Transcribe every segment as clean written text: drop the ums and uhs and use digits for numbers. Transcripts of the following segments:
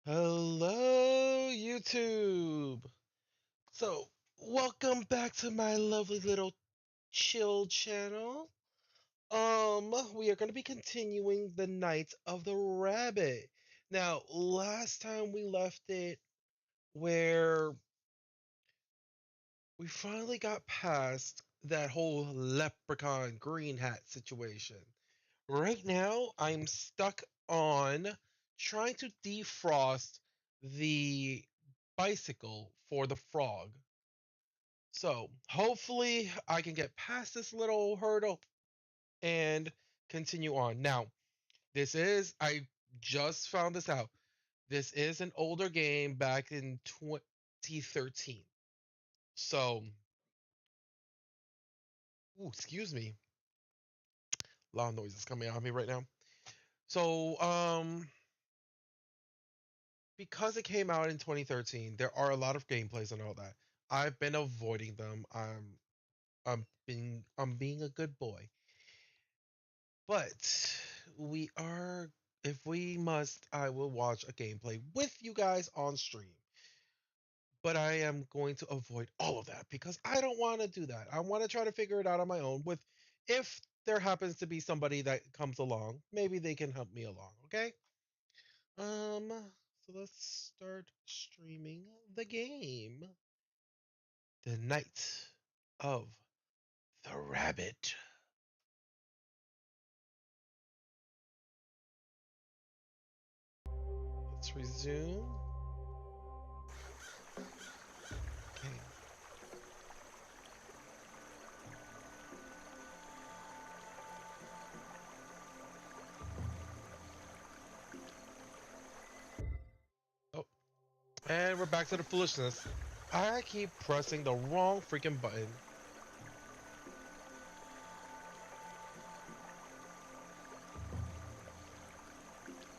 Hello, YouTube. So, welcome back to my lovely little chill channel. We are going to be continuing the Night of the Rabbit. Now, last time we left it where we finally got past that whole leprechaun green hat situation. Right now, I'm stuck on trying to defrost the bicycle for the frog. So hopefully I can get past this little hurdle and continue on. Now, I just found this out. This is an older game back in 2013. So, excuse me. A lot of noise is coming out of me right now. So, because it came out in 2013, there are a lot of gameplays and all that. I've been avoiding them. I'm being a good boy. But we are if we must, I will watch a gameplay with you guys on stream. But I am going to avoid all of that because I don't want to do that. I want to try to figure it out on my own with if there happens to be somebody that comes along, maybe they can help me along, okay? So let's start streaming the game. The Night of the Rabbit. Let's resume. Okay. Oh, and we're back to the foolishness. I keep pressing the wrong freaking button.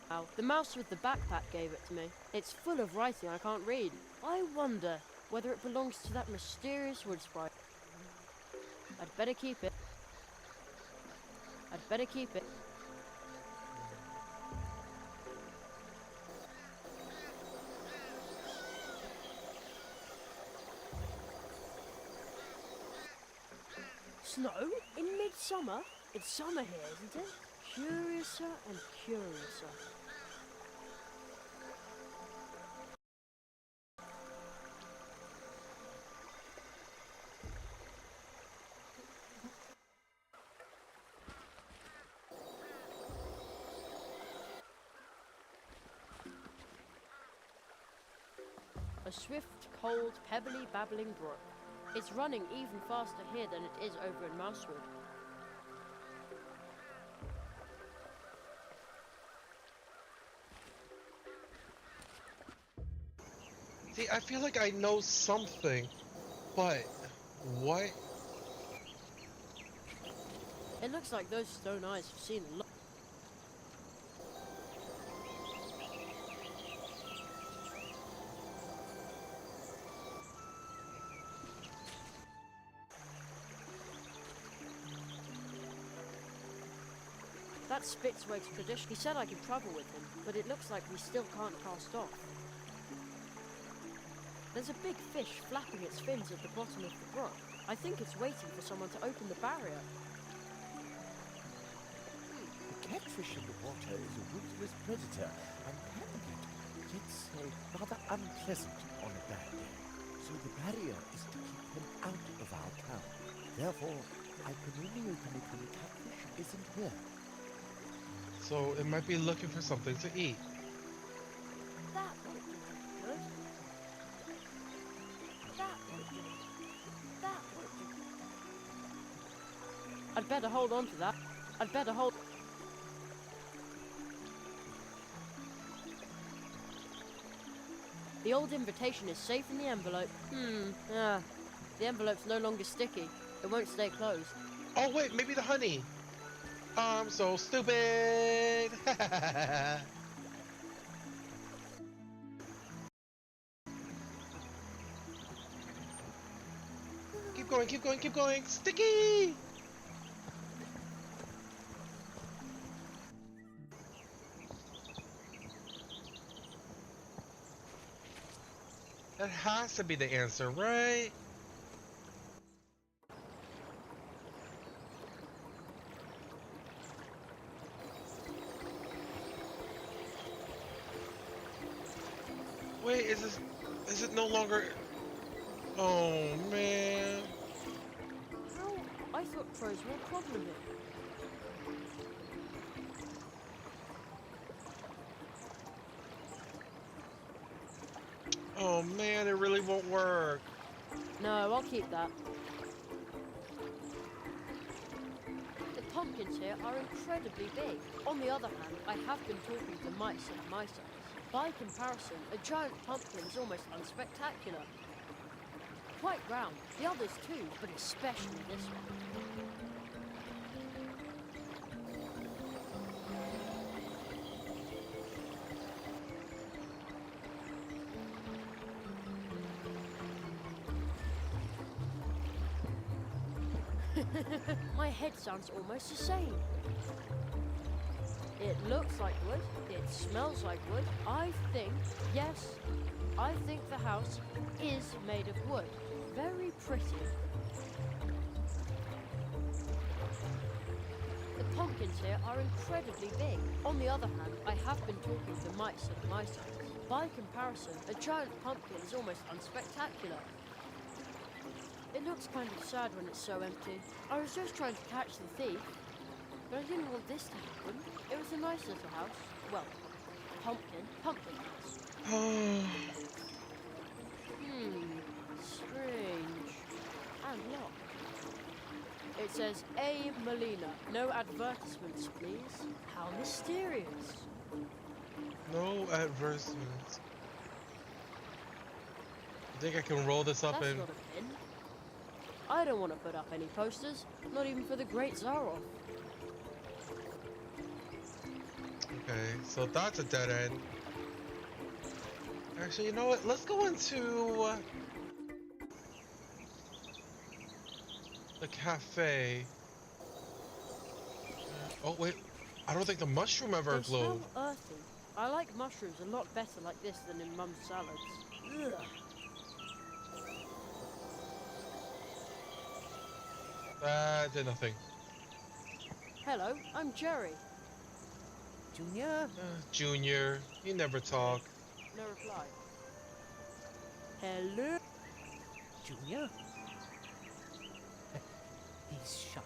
Wow, the mouse with the backpack gave it to me. It's full of writing I can't read. I wonder whether it belongs to that mysterious wood sprite. I'd better keep it. I'd better keep it. Snow? In midsummer? It's summer here, isn't it? Curiouser and curiouser. A swift, cold, pebbly, babbling brook. It's running even faster here than it is over in Mousewood. See, I feel like I know something, but what? It looks like those stone eyes have seen a lot. That Spitzweg's tradition. He said I could travel with him, but it looks like we still can't cast off. There's a big fish flapping its fins at the bottom of the brook. I think it's waiting for someone to open the barrier. The catfish in the water is a ruthless predator and can get, let's say, rather unpleasant on a bad day. So the barrier is to keep him out of our town. Therefore, I can only open it when the catfish isn't here. So it might be looking for something to eat. That would be good. That would do. That would do. I'd better hold on to that. I'd better hold... The old invitation is safe in the envelope. The envelope's no longer sticky. It won't stay closed. Oh wait, maybe the honey. I'm so stupid. Keep going, keep going, keep going. Sticky. That has to be the answer, right? Wait, is it no longer? Oh man. How? I thought crows were a problem here. Oh man, it really won't work. No, I'll keep that. The pumpkins here are incredibly big. On the other hand, I have been talking to mice at my size. By comparison, a giant pumpkin is almost unspectacular. Quite round, the others too, but especially this one. My head sounds almost the same. It looks like wood, it smells like wood. I think the house is made of wood. Very pretty. The pumpkins here are incredibly big. On the other hand, I have been talking to mice at my size. By comparison, a giant pumpkin is almost unspectacular. It looks kind of sad when it's so empty. I was just trying to catch the thief, but I didn't want this to happen. It was a nice little house. Well, pumpkin house. Strange. And locked. It says A. Molina. No advertisements, please. How mysterious. No advertisements. I think I can roll this up That's and. not a pin. I don't want to put up any posters, not even for the Great Zaroff. Okay, so that's a dead end. Actually, you know what? Let's go into the cafe. Oh wait, I don't think the mushroom ever They smell glowed. earthy. I like mushrooms a lot better like this than in Mum's salads. Ugh. Did nothing. Hello, I'm Jerry. Junior? Junior, you never talk. No reply. Hello? Junior? He's shy.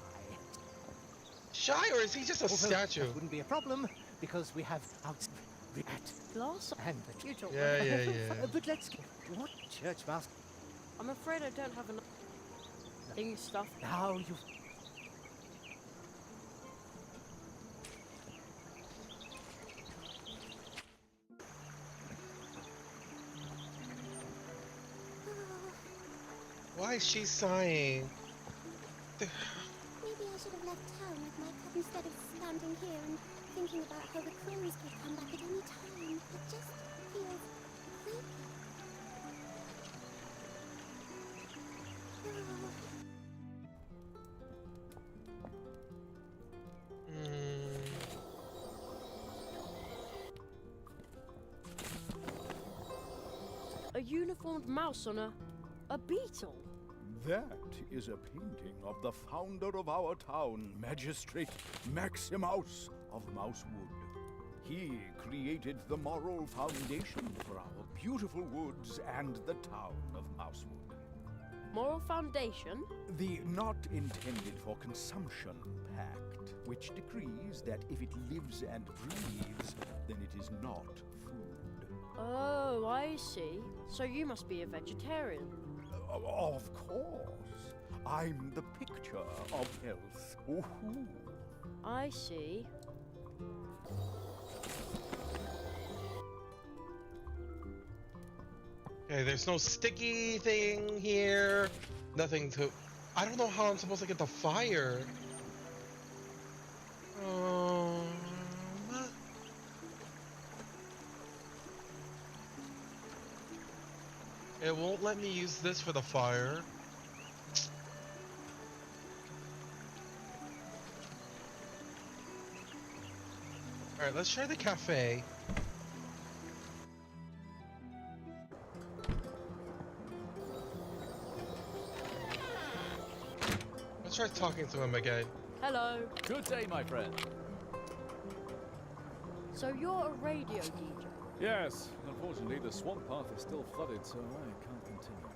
Shy, or is he just a Although statue? That wouldn't be a problem, because we have out rat Glass? and the You talk Yeah, about- yeah, yeah. But let's get what church mouse. I'm afraid I don't have enough thing stuff. Now you. Why is she sighing? Maybe I should have left town with my cup instead of standing here and thinking about how the crows could come back at any time. It just feels creepy. A uniformed mouse on a beetle. That is a painting of the founder of our town, Magistrate Maximus of Mousewood. He created the moral foundation for our beautiful woods and the town of Mousewood. Moral foundation? The not intended for consumption pact, which decrees that if it lives and breathes, then it is not food. Oh, I see. So you must be a vegetarian. Of course. I'm the picture of health. Ooh. I see. Okay, there's no sticky thing here. Nothing to. I don't know how I'm supposed to get the fire. It won't let me use this for the fire. Alright, let's try the cafe. try talking to him again. Hello. Good day, my friend. So you're a radio DJ? Yes, unfortunately, the swamp path is still flooded, so I can't continue.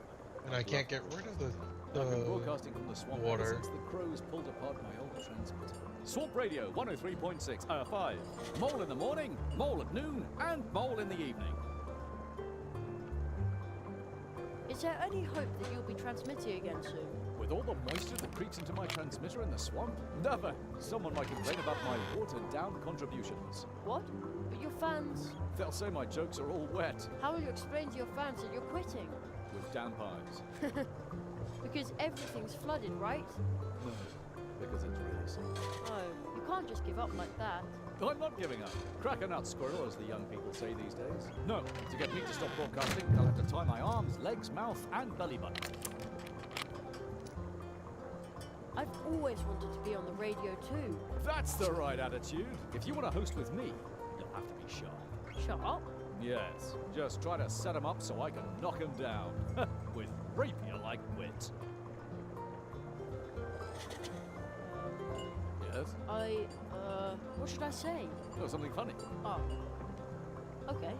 And I can't get rid of I've been the broadcasting from the swamp water. ever since the crows pulled apart my old transmitter. Swamp Radio 103.6, 5. Mole in the morning, mole at noon, and mole in the evening. Is there any hope that you'll be transmitting again soon? With all the moisture that creeps into my transmitter in the swamp? Never! Someone might complain about my watered-down contributions. What? But your fans... They'll say my jokes are all wet. How will you explain to your fans that you're quitting? With damp eyes. Because everything's flooded, right? No, because it's really simple. Oh, you can't just give up like that. I'm not giving up. Crack a nut, squirrel, as the young people say these days. No, to get me to stop broadcasting, I'll have to tie my arms, legs, mouth, and belly button. I've always wanted to be on the radio too. That's the right attitude. If you want to host with me, you'll have to be sharp. Sharp? Yes, just try to set 'em up so I can knock 'em down. With rapier-like wit. Yes? What should I say? Oh, something funny. Oh. Okay.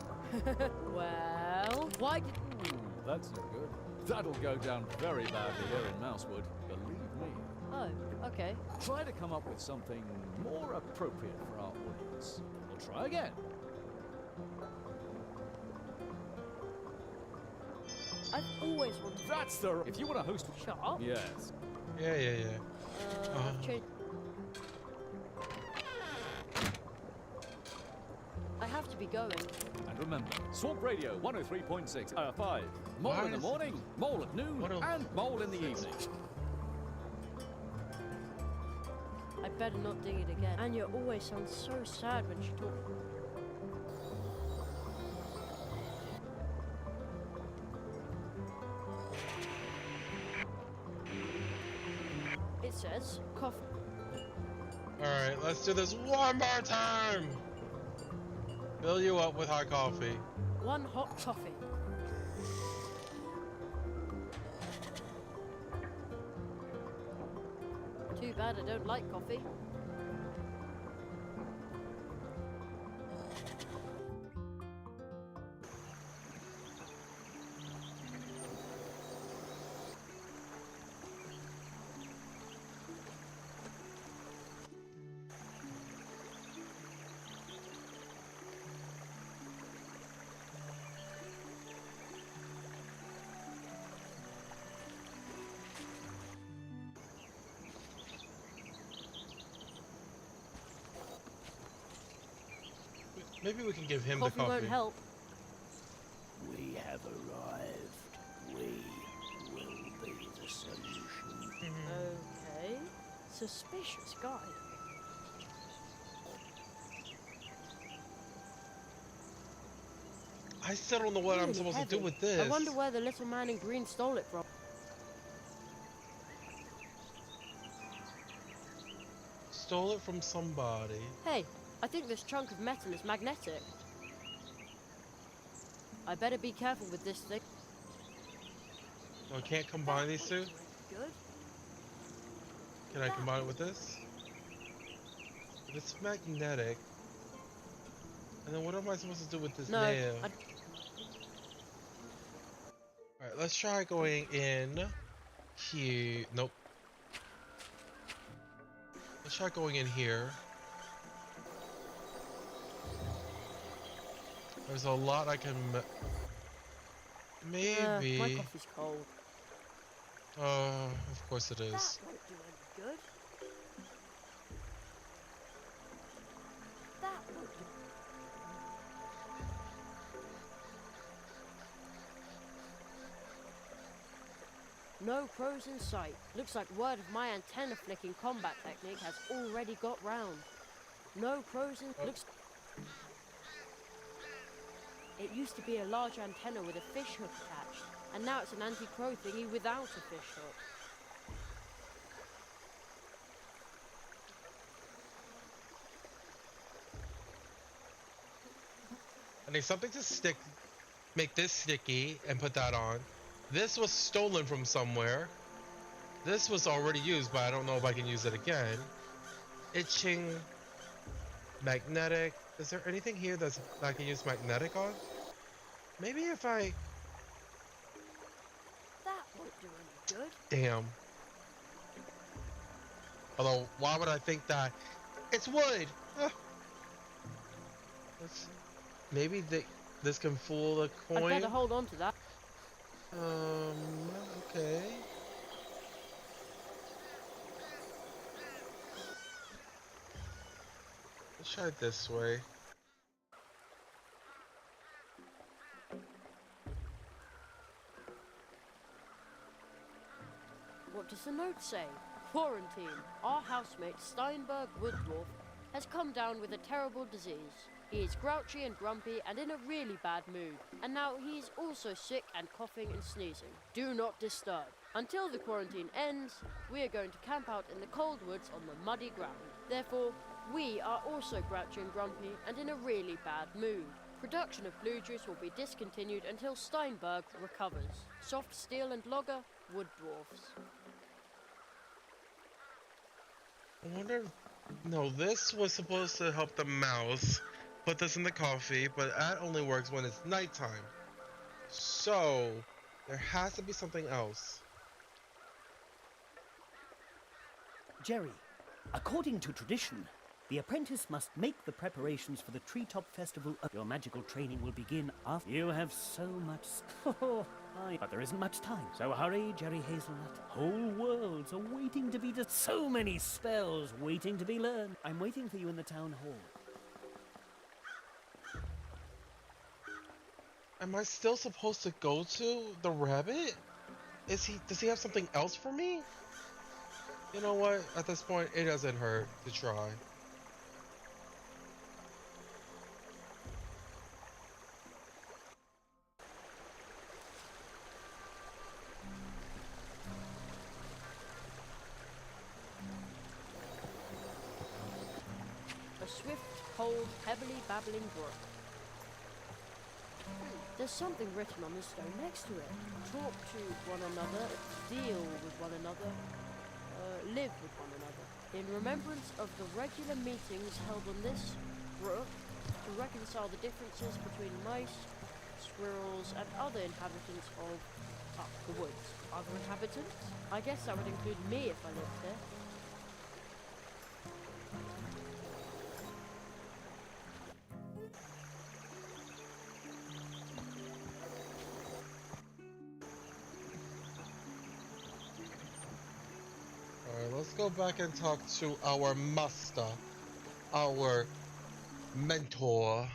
Well, why did... Ooh, that's no good. That'll go down very badly here in Mousewood, believe me. Oh, okay. Try to come up with something more appropriate for our audience. We'll try again. I've always wanted... That's the... If you want to host... Sharp? Yes. Yeah. I've changed... I have to be going. And remember, Swamp Radio 103.6, 5. Mole Why in the is- morning, mole at noon, What a- and mole in the evening. I better not ding it again. Anya always sounds so sad when she talks. It says coffee. Alright, let's do this one more time! Fill you up with hot coffee. One hot coffee. Too bad I don't like coffee. Maybe we can give him Coffee the coffee. won't help. We have arrived. We will be the solution. Okay. Suspicious guy. I still don't know what I'm Really supposed to heavy. do with this. I wonder where the little man in green stole it from. Stole it from somebody. Hey, I think this chunk of metal is magnetic. I better be careful with this thing. So I can't combine these two? Good. Can I combine it with this? If it's magnetic. And then what am I supposed to do with this No, nail? Alright, let's try going in here. Nope. Let's try going in here. There's a lot I can maybe. my coffee's cold. Of course it is. That won't do any good. That won't do. No crows in sight. Looks like word of my antenna flicking combat technique has already got round. No crows in... Looks... It used to be a large antenna with a fish hook attached, and now it's an anti-crow thingy without a fish hook. I need something to stick, make this sticky and put that on. This was stolen from somewhere. This was already used, but I don't know if I can use it again. Itching, magnetic. Is there anything here that I can use magnetic on? Maybe if I... That won't do any good. Damn. Although, why would I think that? It's wood! Ah. Maybe this can fool the I'd coin? better hold on to that. Okay. Let's try it this way. What does the note say? Quarantine. Our housemate, Steinberg Wooddwarf, has come down with a terrible disease. He is grouchy and grumpy and in a really bad mood. And now he is also sick and coughing and sneezing. Do not disturb. Until the quarantine ends, we are going to camp out in the cold woods on the muddy ground. Therefore, we are also grouchy and grumpy and in a really bad mood. Production of blue juice will be discontinued until Steinberg recovers. Soft steel and logger, wood dwarfs. I wonder... No, this was supposed to help the mouse. Put this in the coffee, but that only works when it's nighttime. So, there has to be something else. Jerry, according to tradition, the apprentice must make the preparations for the Treetop Festival. Your magical training will begin after. You have so much... But there isn't much time. So hurry, Jerry Hazelnut. Whole worlds are waiting to be... So many spells waiting to be learned. I'm waiting for you in the town hall. Am I still supposed to go to the rabbit? Does he have something else for me? You know what? At this point, it doesn't hurt to try. A swift, cold, heavily babbling brook. There's something written on the stone next to it. Talk to one another, deal with one another, live with one another. In remembrance of the regular meetings held on this brook to reconcile the differences between mice, squirrels, and other inhabitants of the woods. Other inhabitants? I guess that would include me if I lived there. Alright, let's go back and talk to our master, our mentor,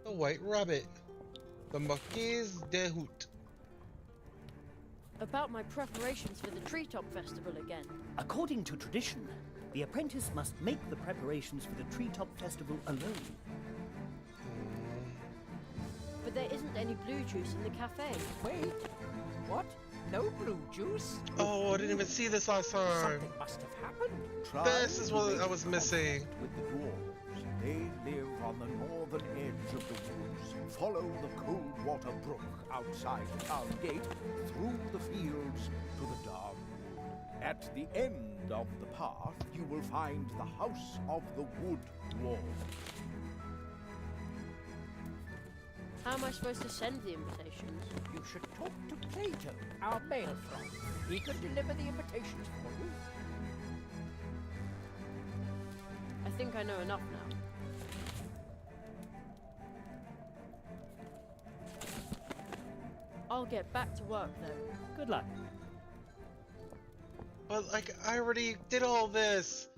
the White Rabbit, the Marquise de Hoot. About my preparations for the Treetop Festival again. According to tradition, the apprentice must make the preparations for the Treetop Festival alone. But there isn't any blue juice in the cafe. Wait, what? No blue juice? Oh, I didn't even see this last time. Something must have happened. This is what I was missing. With the dwarves, they live on the northern edge of the woods. Follow the Coldwater Brook outside the town gate, through the fields to the dark wood. At the end of the path, you will find the House of the Wood Dwarf. How am I supposed to send the invitations? You should talk to Plato, our mail frog. He could deliver the invitations for you. I think I know enough now. I'll get back to work then. Good luck. But, like, I already did all this.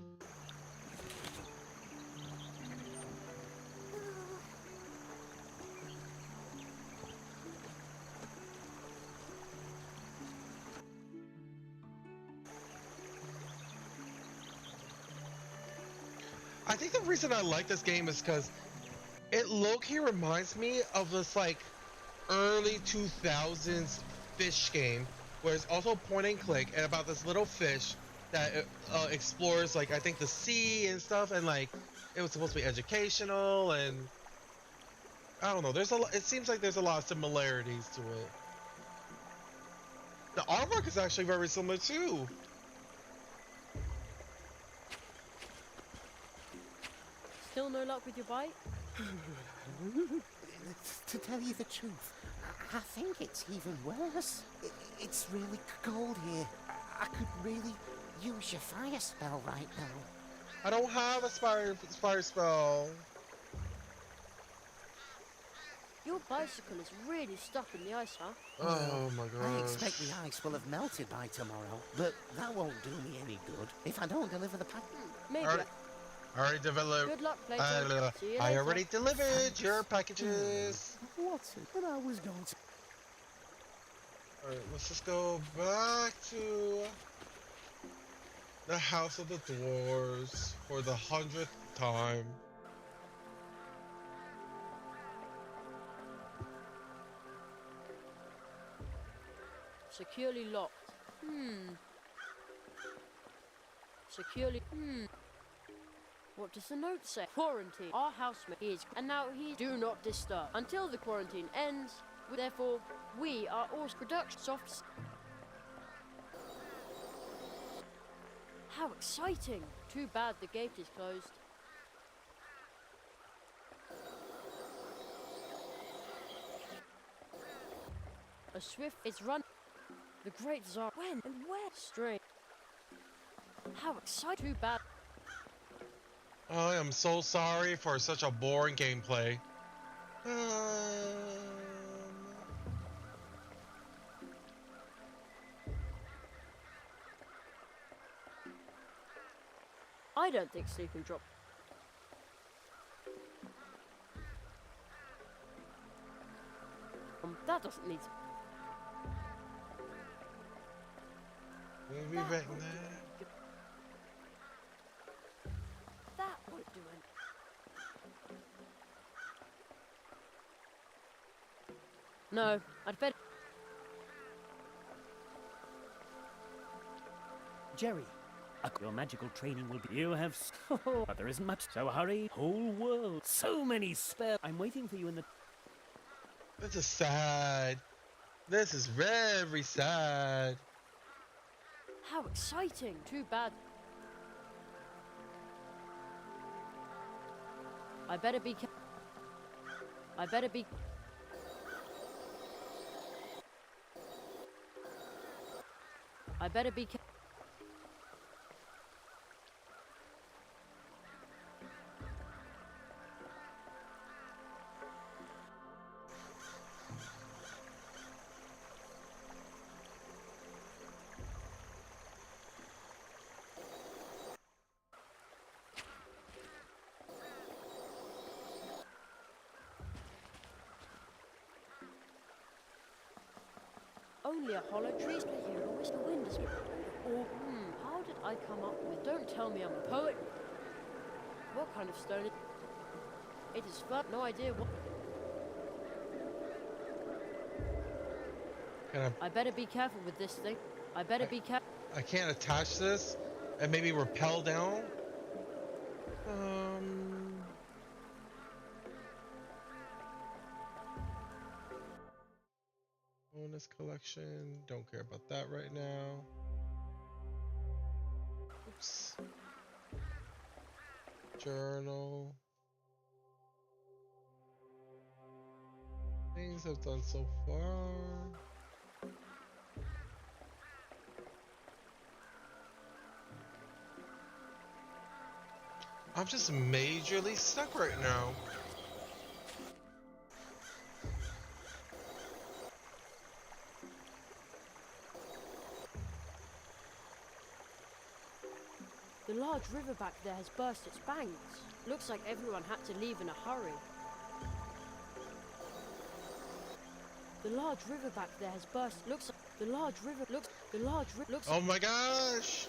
I think the reason I like this game is because it low-key reminds me of this, like, early 2000s fish game, where it's also point and click, and about this little fish that explores, like, I think the sea and stuff, and, like, it was supposed to be educational, and I don't know, there's a lot, it seems like there's a lot of similarities to it. The artwork is actually very similar too. Still no luck with your bite? To tell you the truth, I think it's even worse. It's really cold here. I could really use your fire spell right now. I don't have a fire spell. Your bicycle is really stuck in the ice, huh? Oh my I expect gosh. the ice will have melted by tomorrow, but that won't do me any good if I don't deliver the pack. Maybe. Alright. I already delivered. Good luck, Plato. See you I later. already delivered your packages. What's it that I was going to... Alright, let's just go back to the House of the Dwarves for the 100th time. Securely locked. Securely. What does the note say? Quarantine. Our housemate is, and now he's do not disturb until the quarantine ends. Therefore, we are all production soft. How exciting! Too bad the gate is closed. A swift is run. The great Tsar. When and where? Strange. How exciting! Too bad. I am so sorry for such a boring gameplay. I don't think sleeping drop. That doesn't need to. We'll be back there. That won't do it. No, I'd better. Jerry, your magical training will be. You have. But there isn't much. So hurry. Whole world. So many spare. I'm waiting for you in the. This is sad. This is very sad. How exciting! Too bad. I better be. I better be. I better be. Only a hollow tree split here and wish the wind is. Or, how did I come up with? Don't tell me I'm a poet. What kind of stone? It is fun. No idea what. I better be careful with this thing. I better be careful. I can't attach this and maybe rappel down. Bonus collection. Don't care about that right now. Oops. Journal. Things I've done so far. I'm just majorly stuck right now. The large river back there has burst its banks. Looks like everyone had to leave in a hurry. The large river back there has burst. Looks like the large river looks. The large river looks. Oh my gosh!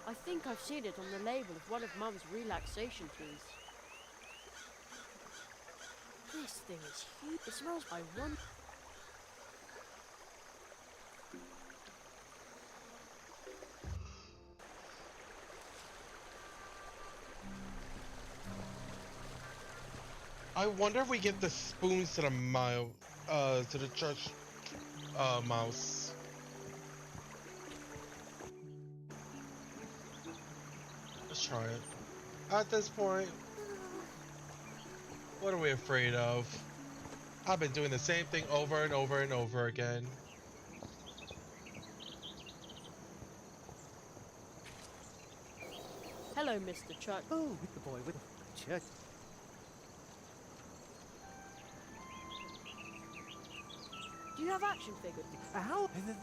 I think I've seen it on the label of one of Mum's relaxation teas. This thing is huge. It smells. I want. I wonder if we get the spoons to the to the church, mouse. Let's try it. At this point, what are we afraid of? I've been doing the same thing over and over and over again. Hello, Mr. Chuck. Oh, with the boy with the church. Do you have action figures? How? The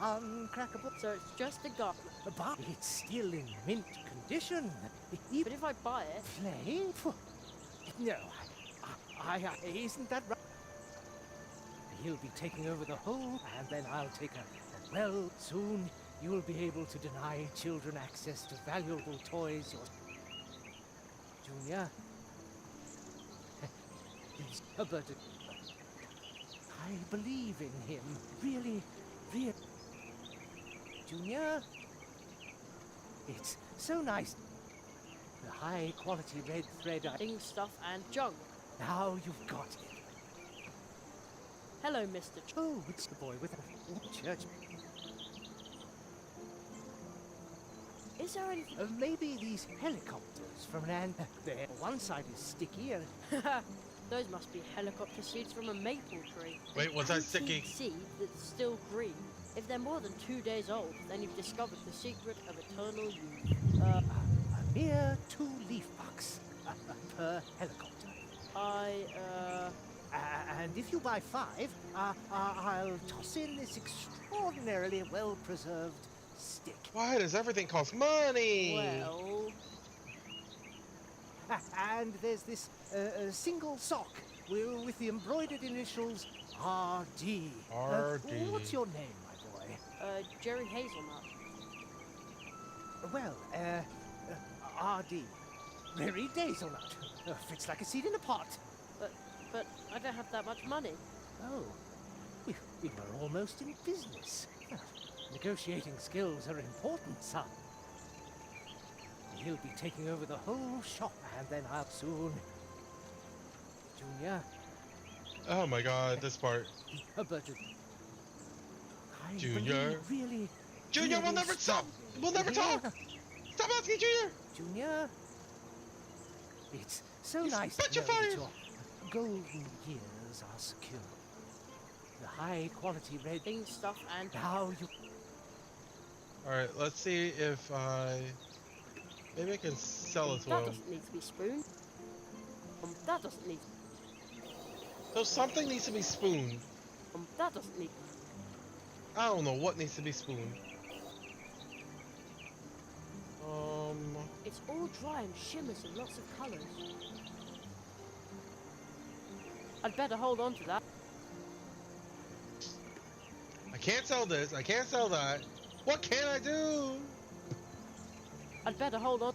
uncrackable. So it's just a gun. But it's still in mint condition. But Even if I buy it, play? No, isn't that right? He'll be taking over the whole, and then I'll take a well, soon you'll be able to deny children access to valuable toys. Junior, he's but I believe in him. Really. Junior, it's so nice. The high-quality red thread. things, stuff, and junk. Now you've got it. Hello, Mr. Chuck. Oh, it's the boy with the church. Is there anything? Maybe these helicopters from an there. One side is sticky and Those must be helicopter seeds from a maple tree. Wait, was that sticky? Antique seed that's still green. If they're more than 2 days old, then you've discovered the secret of eternal youth. a mere 2 leaf bucks per helicopter. And if you buy 5, I'll toss in this extraordinarily well-preserved stick. Why does everything cost money? Well, And there's this single sock with the embroidered initials RD. RD. What's your name, my boy? Jerry Hazelnut. Well, RD. Mary Hazelnut. Fits like a seed in a pot. But I don't have that much money. Oh, we were almost in business. Negotiating skills are important, son. He'll be taking over the whole shop, and then I'll soon. Junior. Oh my god, this part. But I Junior. Really. Junior, we'll never stop! We'll never talk! Stop asking, Junior! Junior. It's so You nice spit to your know that fire. your golden years are secure. The high-quality red. Things, stuff, and Now you. Alright, let's see if maybe I can sell it to that him. doesn't need to be spooned. That doesn't need. So something needs to be spooned. That doesn't need. I don't know what needs to be spooned. It's all dry and shimmers in lots of colours. I'd better hold on to that. I can't sell this. I can't sell that. What can I do? I'd better hold on.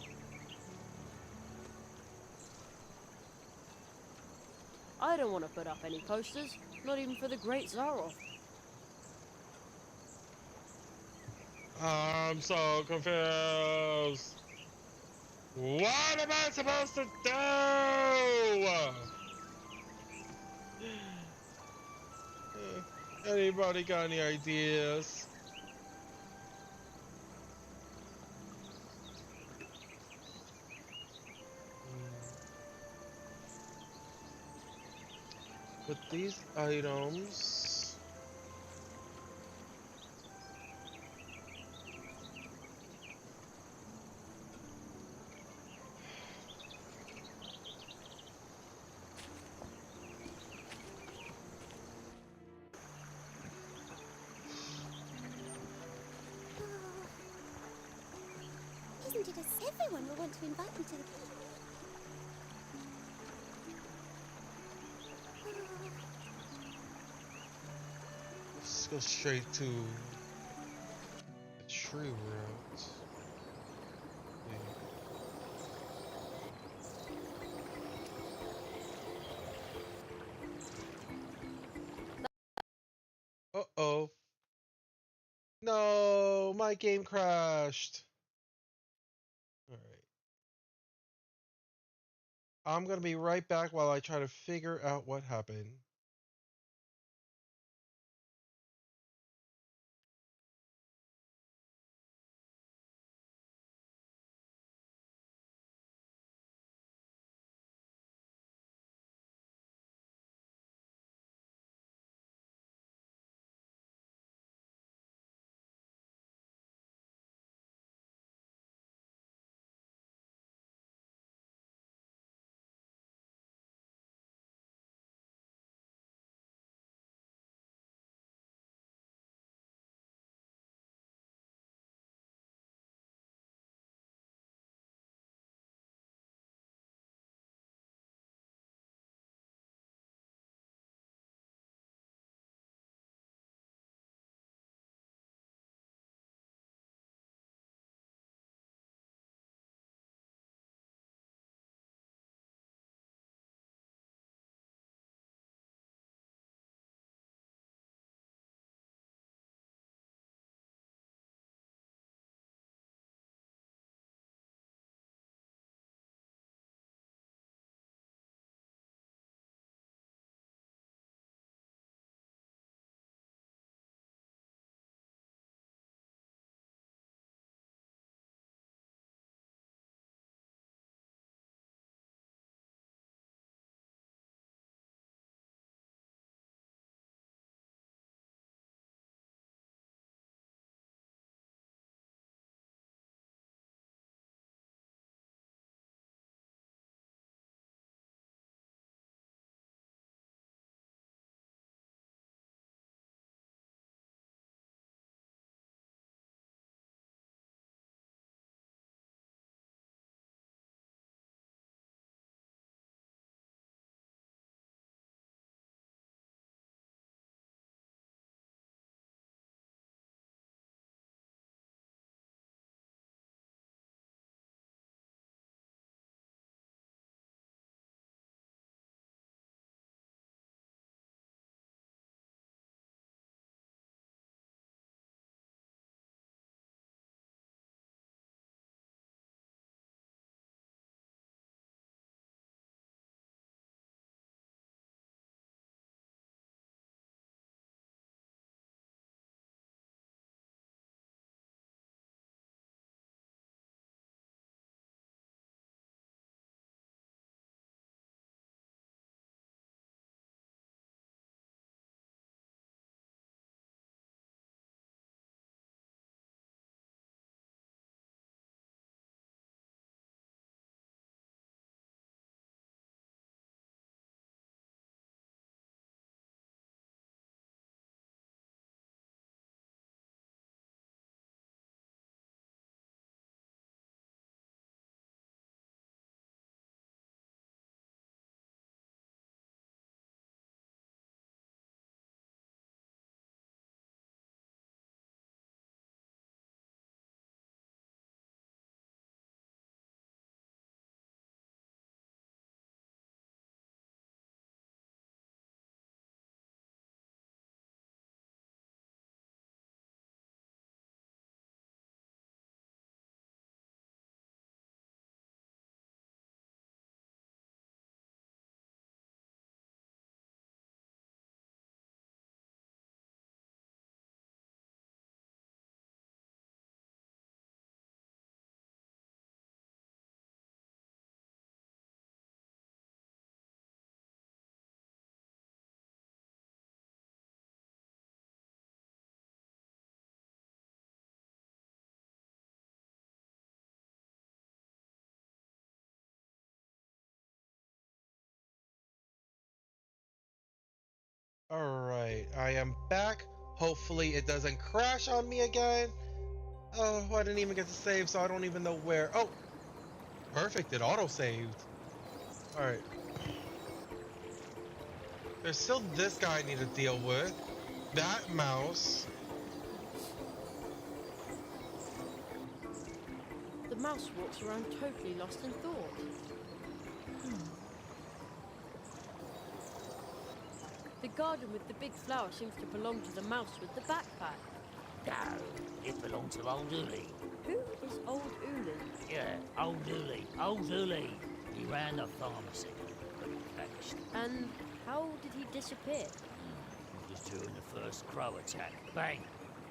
I don't want to put up any posters, not even for the Great Zaroff. I'm so confused. What am I supposed to do? Anybody got any ideas? With these items, Isn't it as everyone will want to invite me to the... let's go straight to the tree route. Uh-oh. No, my game crashed. All I'm gonna be right back while I try to figure out what happened. Alright, I am back. Hopefully it doesn't crash on me again. Oh, I didn't even get to save, so I don't even know where. Oh, perfect, it auto-saved. Alright. There's still this guy I need to deal with. That mouse. The mouse walks around totally lost in thought. The garden with the big flower seems to belong to the mouse with the backpack. No, it belonged to old Uli. Who is old Uli? Yeah, old Uli. Old Uli. He ran the pharmacy, but he vanished. And how did he disappear? It was during the first crow attack. Bang!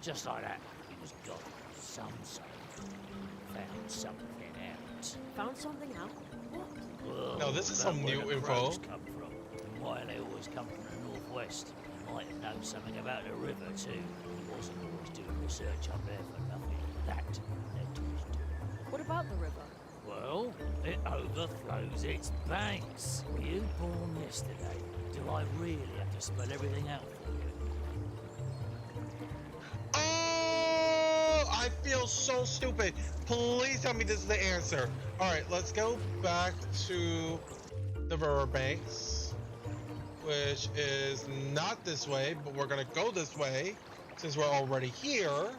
Just like that, he was gone. Some say found something out. Found something out? What? Well, Now, this is about some where new the info. crows come from, and why they always come from the northwest. He might have known something about the river too. He wasn't always doing research up there for nothing. That led to his doom. What about the river? Well, it overflows its banks. Were you born yesterday? Do I really have to spell everything out for you? Oh, I feel so stupid. Please tell me this is the answer. All right, let's go back to the riverbanks, which is not this way, but we're gonna go this way since we're already here.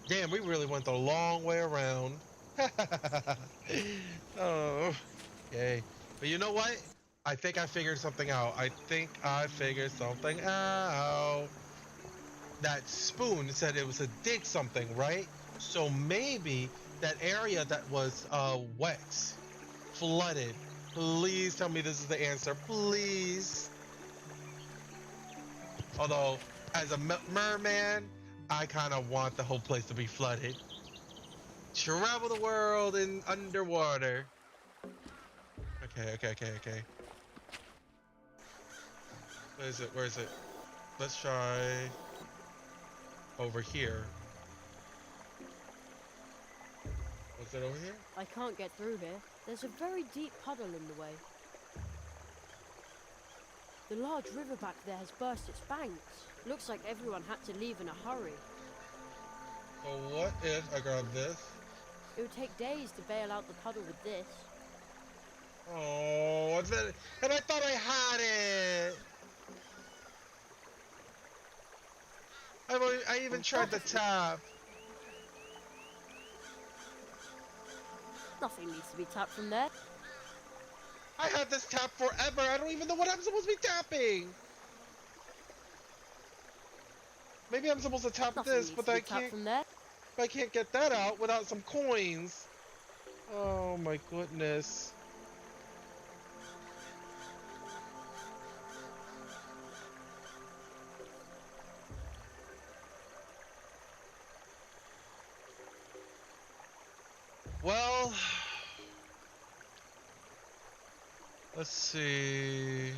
Damn, we really went the long way around. Oh, okay. But you know what? I think I figured something out. That spoon said it was to dig something, right? So maybe that area that was wet, flooded. Please tell me this is the answer, please. Although, as a merman, I kind of want the whole place to be flooded. Travel the world in underwater. Okay. Where is it? Let's try over here. Was it over here? I can't get through here. There's a very deep puddle in the way. The large river back there has burst its banks. Looks like everyone had to leave in a hurry. So what if I grab this? It would take days to bail out the puddle with this. Oh, what's that? And I thought I had it. I even tried the tap. Nothing needs to be tapped from there. I had this tap forever. I don't even know what I'm supposed to be tapping. Maybe I'm supposed to tap Nothing this, needs but to be I tapped can't. from there. I can't get that out without some coins. Oh my goodness. Well, let's see.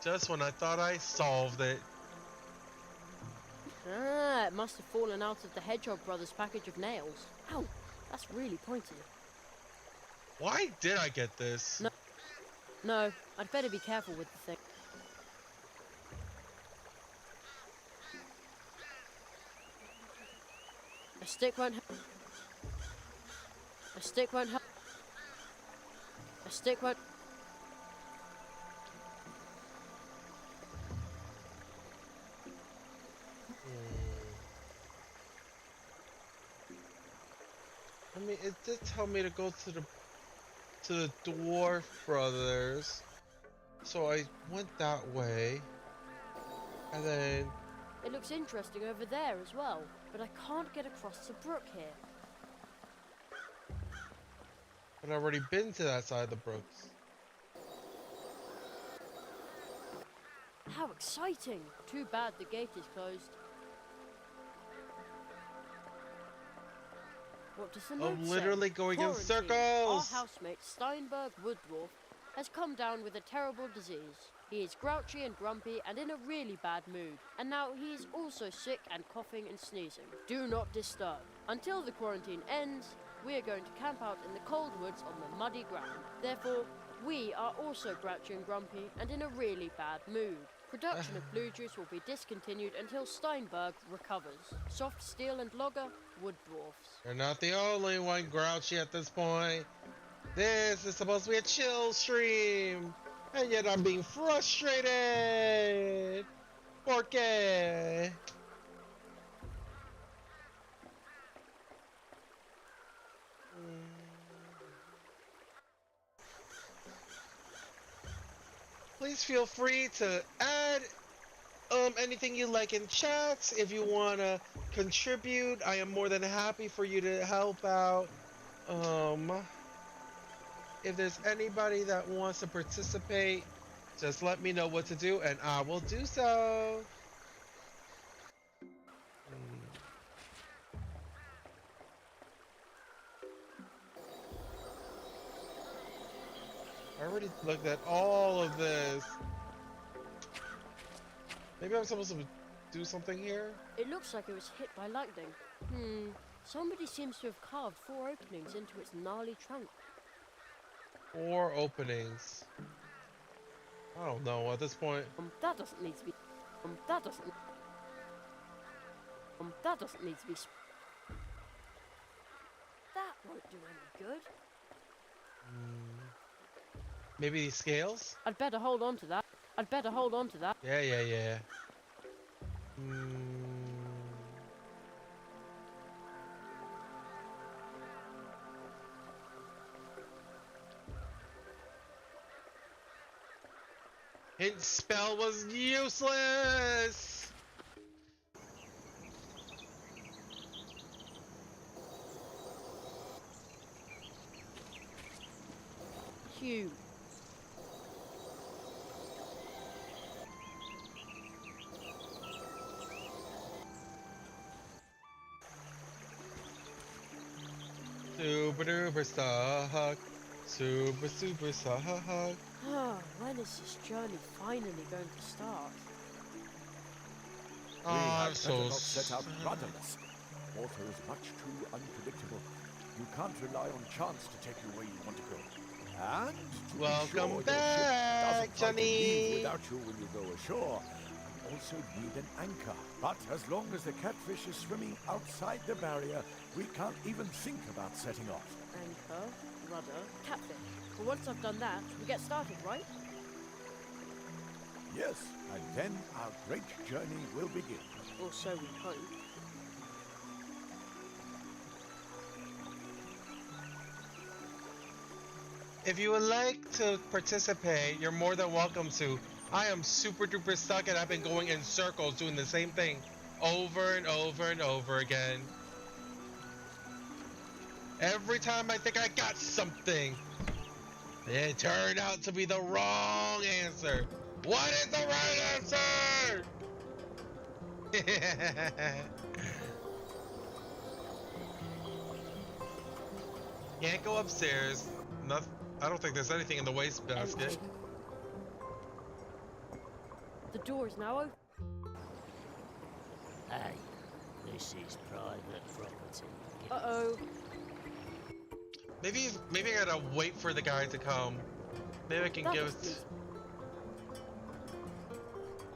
Just when I thought I solved it. Ah, it must have fallen out of the Hedgehog Brothers package of nails. Ow, that's really pointy. Why did I get this? No, I'd better be careful with the thing. A stick won't help. A stick won't help. A stick won't. I mean, it did tell me to go to the Dwarf Brothers, so I went that way, and then It looks interesting over there as well, but I can't get across the brook here. I'd already been to that side of the brooks. How exciting! Too bad the gate is closed. What does the note I'm say? literally going in Quarantine. circles. Our housemate Steinberg Wooddwarf has come down with a terrible disease. He is grouchy and grumpy and in a really bad mood. And now he is also sick and coughing and sneezing. Do not disturb. Until the quarantine ends, we are going to camp out in the cold woods on the muddy ground. Therefore, we are also grouchy and grumpy and in a really bad mood. Production of Blue Juice will be discontinued until Steinberg recovers. Soft Steel and Logger, Wood Dwarfs. You're not the only one grouchy at this point. This is supposed to be a chill stream, and yet I'm being frustrated. ¿Por qué? Please please feel free to add anything you like in chats. If you want to contribute, I am more than happy for you to help out. If there's anybody that wants to participate, just let me know what to do and I will do so. I already looked at all of this. Maybe I'm supposed to do something here? It looks like it was hit by lightning. Somebody seems to have carved 4 openings into its gnarly trunk. 4 openings. I don't know at this point. That doesn't need to be. That doesn't need to be. That won't do any good. Maybe these scales? I'd better hold on to that. Yeah. His spell was useless! Hugh. Super duper suck. Super suck. When is this journey finally going to start? We I'm had so better not set out rudderless. Water is much too unpredictable. You can't rely on chance to take you where you want to go. And to be Welcome sure your back, ship doesn't try to Johnny. leave without you when you go ashore. You also need an anchor. But as long as the catfish is swimming outside the barrier, we can't even think about setting off. Anchor, rudder, catfish. But once I've done that, we get started, right? Yes, and then our great journey will begin. Or so we hope. If you would like to participate, you're more than welcome to. I am super duper stuck and I've been going in circles doing the same thing over and over and over again. Every time I think I got something, it turned out to be the wrong answer. What is the right answer? Can't go upstairs. I don't think there's anything in the wastebasket. Empty. The door is now open. Hey, this is private property. Uh-oh. Maybe I gotta wait for the guy to come. Maybe I can That give must it.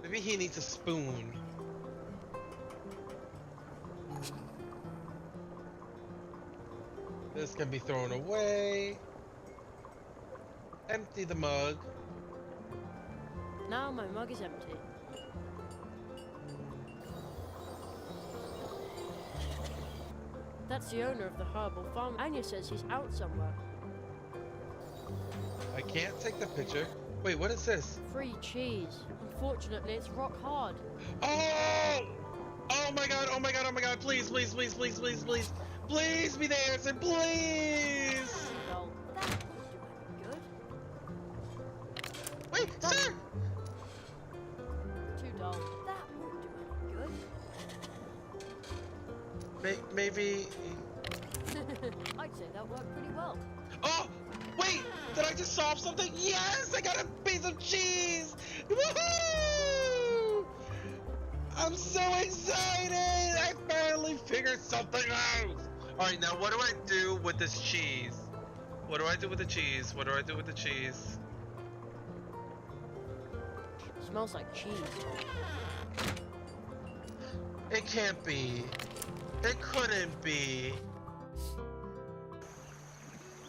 Maybe he needs a spoon. This can be thrown away. Empty the mug. Now my mug is empty. That's the owner of the herbal farm. Anya says he's out somewhere. I can't take the picture. Wait, what is this? Free cheese. Unfortunately, it's rock hard. Oh! Oh my god, oh my god, oh my god, please, please, please, please, please, please. Please be the answer, please! Well, that won't do any good. Wait, sir! Too dull. That won't do any good. Maybe... I'd say that worked pretty well. Oh! Wait! Did I just solve something? Yes! I got a piece of cheese! Woohoo! I'm so excited! I finally figured something out! Alright, now what do I do with this cheese? What do I do with the cheese? What do I do with the cheese? Smells like cheese. It can't be. It couldn't be.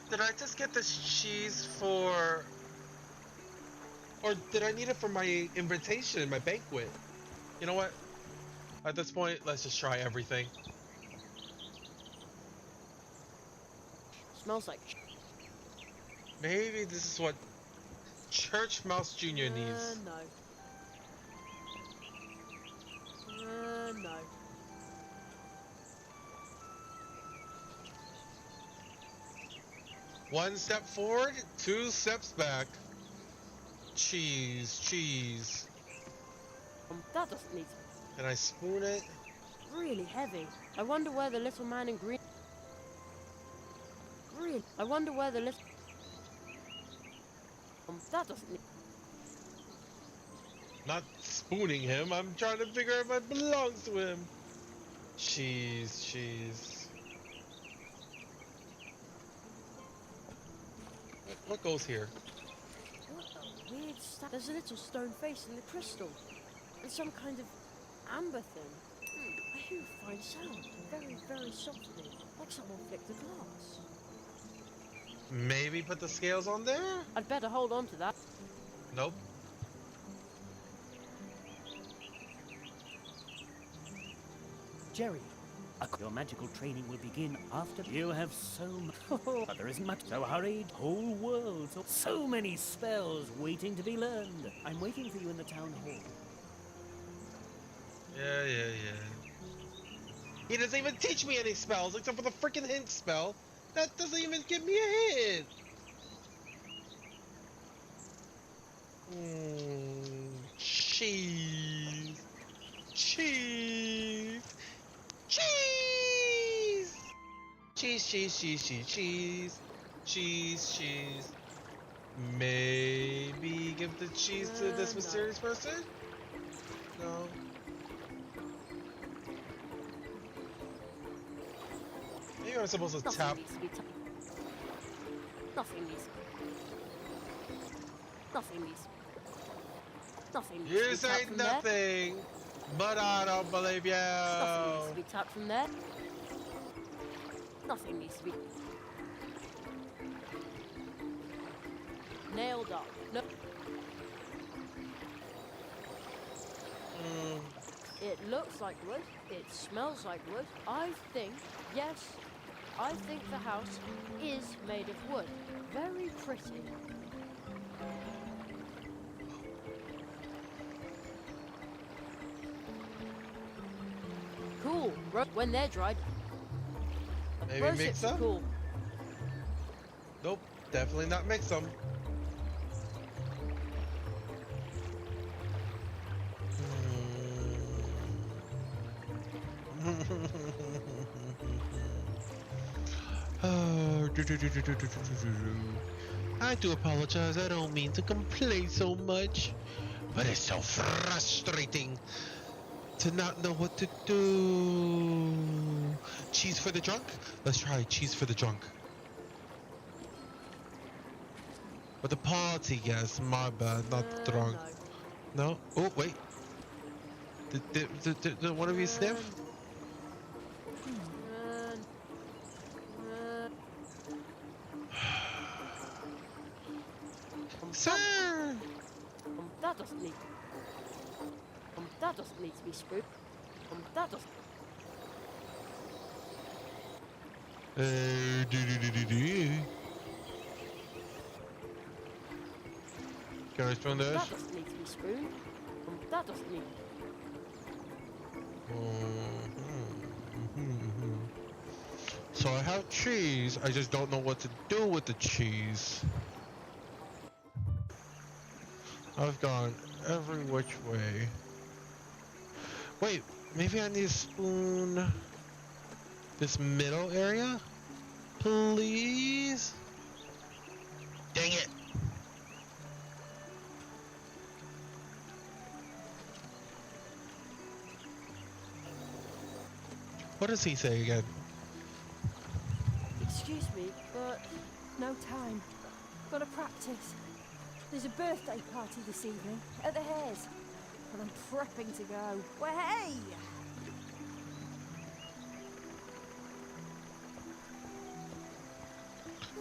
Did I just get this cheese for... Or did I need it for my invitation, my banquet? You know what? At this point, let's just try everything. Smells like cheese. Maybe this is what Church Mouse Jr. needs? No. No. One step forward, two steps back. Cheese, cheese. That doesn't need to Can I spoon it? be really heavy. I wonder where the little man in green... Really? I wonder where the little... that doesn't need... Not spooning him, I'm trying to figure out if it belongs to him. Cheese, cheese. What goes here? What a weird stuff. There's a little stone face in the crystal. And some kind of amber thing. I hear a fine sound. Very, very softly. Like someone flicked the glass. Maybe put the scales on there? I'd better hold on to that. Nope. Jerry, your magical training will begin after you have so much. But there isn't much. So hurried, whole world, so many spells waiting to be learned. I'm waiting for you in the town hall. Yeah. He doesn't even teach me any spells except for the freaking hint spell. That doesn't even give me a hint. Cheese. Cheese. Cheese. Cheese. Maybe give the cheese to this No. mysterious person? No. Maybe I'm supposed to Nothing tap. needs to be Nothing needs. Nothing needs. Nothing needs You to be say tapped from there. nothing, but I don't believe you. Nothing needs to be tapped from there. Nothing needs to be nailed up. No. It looks like wood. It smells like wood. I think the house is made of wood. Very pretty. Cool. When they're dried, Maybe rose mix hips are them? cool. Nope, definitely not mix them. I do apologize. I don't mean to complain so much, but it's so frustrating to not know what to do. Cheese for the drunk? Let's try cheese for the drunk. For the party, yes, my bad, not the drunk. No. No? Oh, wait. Did one of you sniff? Sir! That doesn't need. That doesn't need to be spooked. That doesn't. Can I spoon this? That doesn't need to be spooned. That doesn't need. So I have cheese, I just don't know what to do with the cheese. I've gone every which way. Wait, maybe I need to spoon this middle area? Please? Dang it! What does he say again? Excuse me, but no time. Gotta practice. There's a birthday party this evening at the Hares, and I'm prepping to go. Well, hey!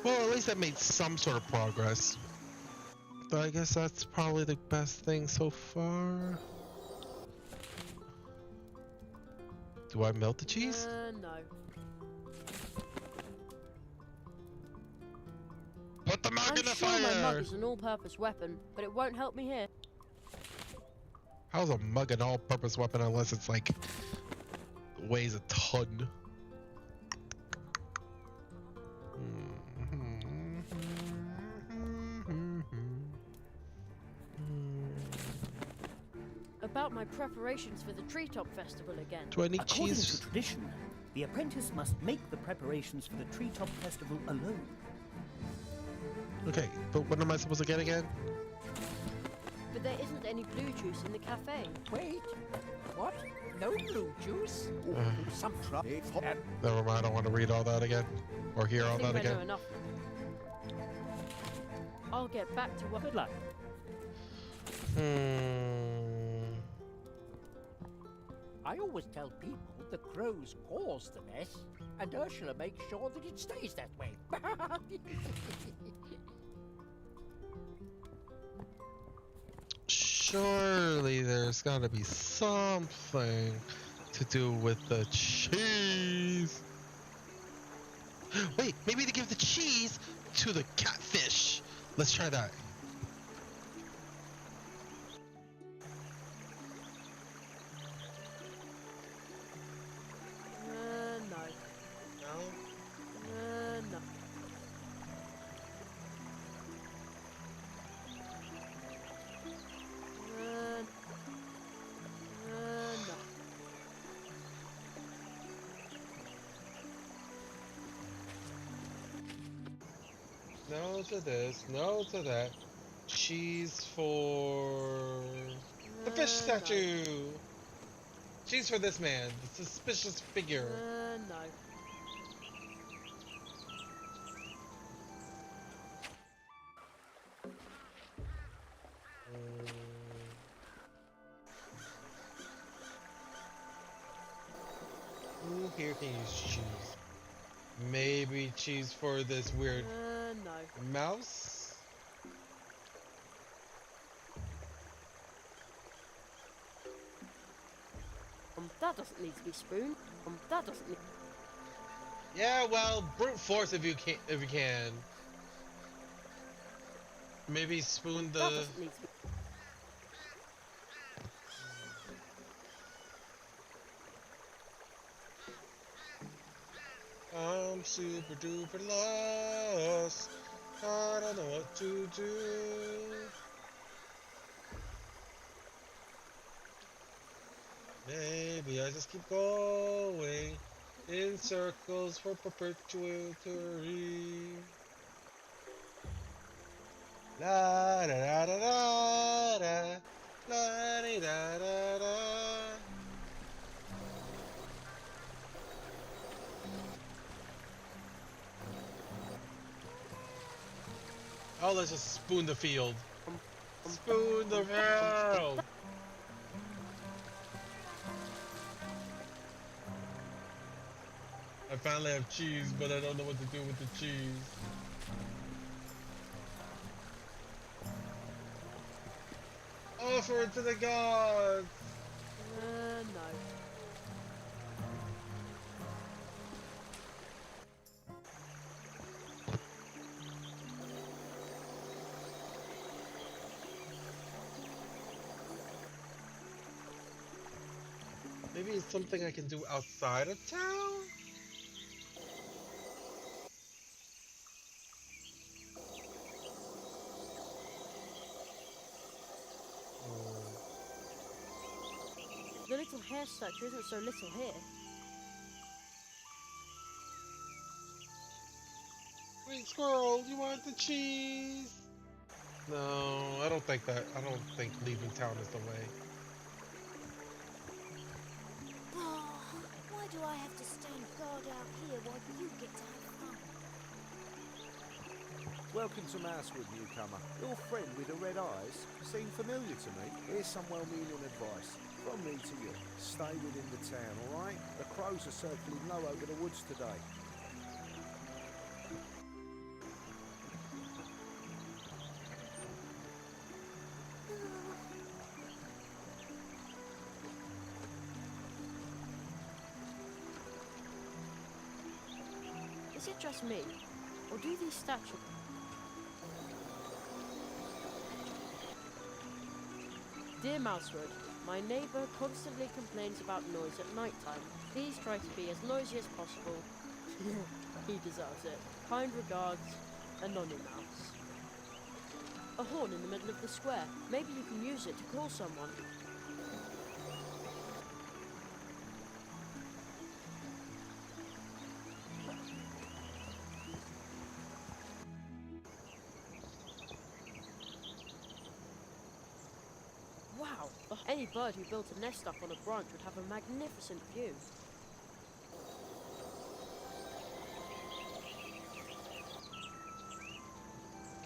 Well, at least I made some sort of progress. But I guess that's probably the best thing so far. Do I melt the cheese? No. Put the mug in the sure my mug fire! is an all-purpose weapon, but it won't help me here. How's a mug an all-purpose weapon unless it's like weighs a ton? About my preparations for the Treetop Festival again. 20 According cheese. to tradition, the apprentice must make the preparations for the Treetop Festival alone. Okay, but what am I supposed to get again? But there isn't any blue juice in the cafe. Wait, what? No blue juice? Some trouble. Never mind, I don't want to read all that again. Or hear all I think that I know again. enough. I'll get back to work. Good luck. I always tell people the crows cause the mess, and Ursula makes sure that it stays that way. Surely there's gotta be something to do with the cheese. Wait, maybe to give the cheese to the catfish. Let's try that. No. No? No. 'No to this, no to that. Cheese for the fish statue. Cheese for this man, the suspicious figure. No. Who here can use cheese? Maybe cheese for this weird No. mouse? That doesn't need to be spooned. That doesn't need. Yeah, well, brute force if you can. Maybe spoon That the. doesn't need to be. I'm super duper lost. I don't know what to do. Maybe I just keep going in circles for perpetuity. La da da da da da, la di da da da. Oh, let's just spoon the field. Spoon the field. I finally have cheese, but I don't know what to do with the cheese. Offer it to the gods! No. Maybe it's something I can do outside of town? The little hair statue isn't so little here. Wait, squirrel, you want the cheese? No, I don't think that. I don't think leaving town is the way. Why do I have to stand guard out here while you get to have fun? Welcome to Mousewood, newcomer. Your friend with the red eyes seem familiar to me. Here's some well-meaning advice from me to you. Stay within the town, all right? The crows are circling low over the woods today. Is it just me? Or do these statues... Dear Mousewood, my neighbour constantly complains about noise at night time. Please try to be as noisy as possible. He deserves it. Kind regards, Anonymous. A horn in the middle of the square. Maybe you can use it to call someone. Wow! Any bird who built a nest up on a branch would have a magnificent view.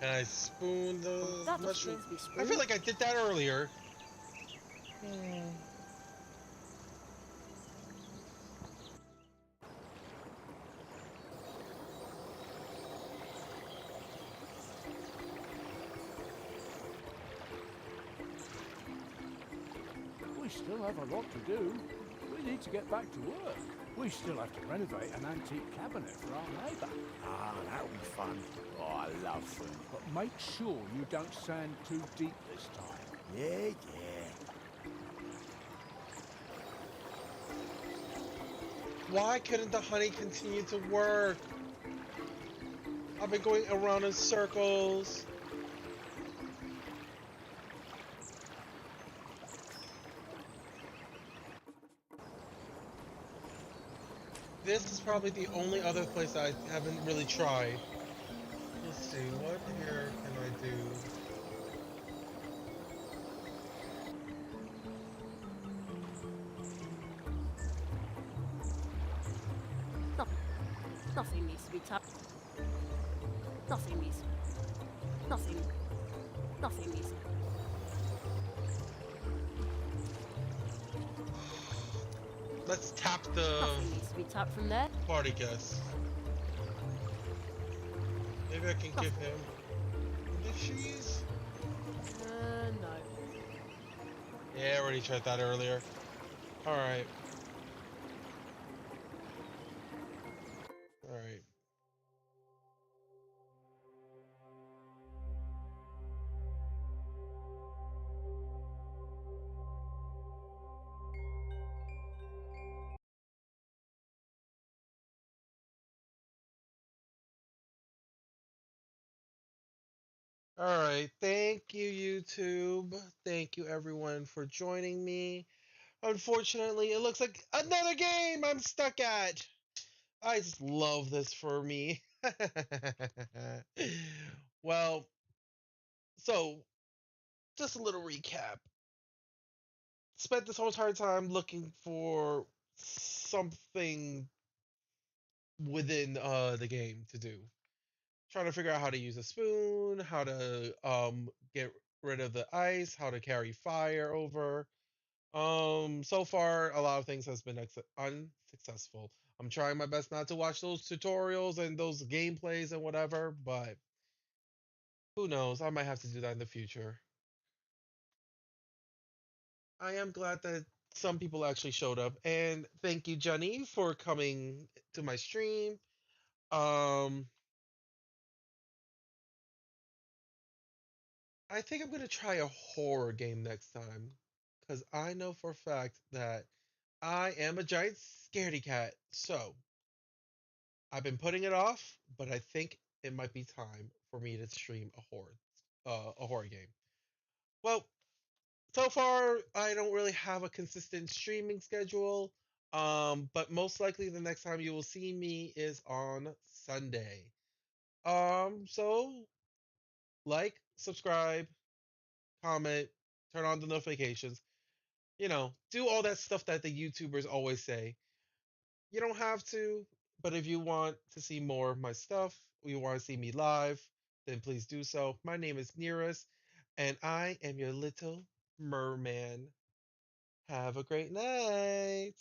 Can I spoon the That doesn't mushroom? need to be I feel spooned. like I did that earlier. We still have a lot to do. We need to get back to work. We still have to renovate an antique cabinet for our neighbour. Ah, that'll be fun. Oh, I love food. But make sure you don't sand too deep this time. Yeah. Why couldn't the honey continue to work? I've been going around in circles. This is probably the only other place I haven't really tried. Let's see, what here can I do? Nothing needs to be tapped. Nothing needs. Nothing needs. Let's tap the Nothing needs to be tapped from there. party guest. Maybe I can give him the cheese? No. Yeah, I already tried that earlier. Alright. Alright. Alright, thank you, YouTube. Thank you, everyone, for joining me. Unfortunately, it looks like another game I'm stuck at. I just love this for me. Well, so just a little recap. Spent this whole entire time looking for something within the game to do. Trying to figure out how to use a spoon, how to get rid of the ice, how to carry fire over. So far a lot of things has been unsuccessful. I'm trying my best not to watch those tutorials and those gameplays and whatever, but who knows? I might have to do that in the future. I am glad that some people actually showed up, and thank you, Jenny, for coming to my stream. I think I'm gonna try a horror game next time, because I know for a fact that I am a giant scaredy cat. So I've been putting it off, but I think it might be time for me to stream a horror game. Well, so far I don't really have a consistent streaming schedule. But most likely the next time you will see me is on Sunday. So like, subscribe, comment, turn on the notifications. Do all that stuff that the YouTubers always say. You don't have to, but if you want to see more of my stuff, or you want to see me live, then please do so. My name is Nearest, and I am your little merman. Have a great night.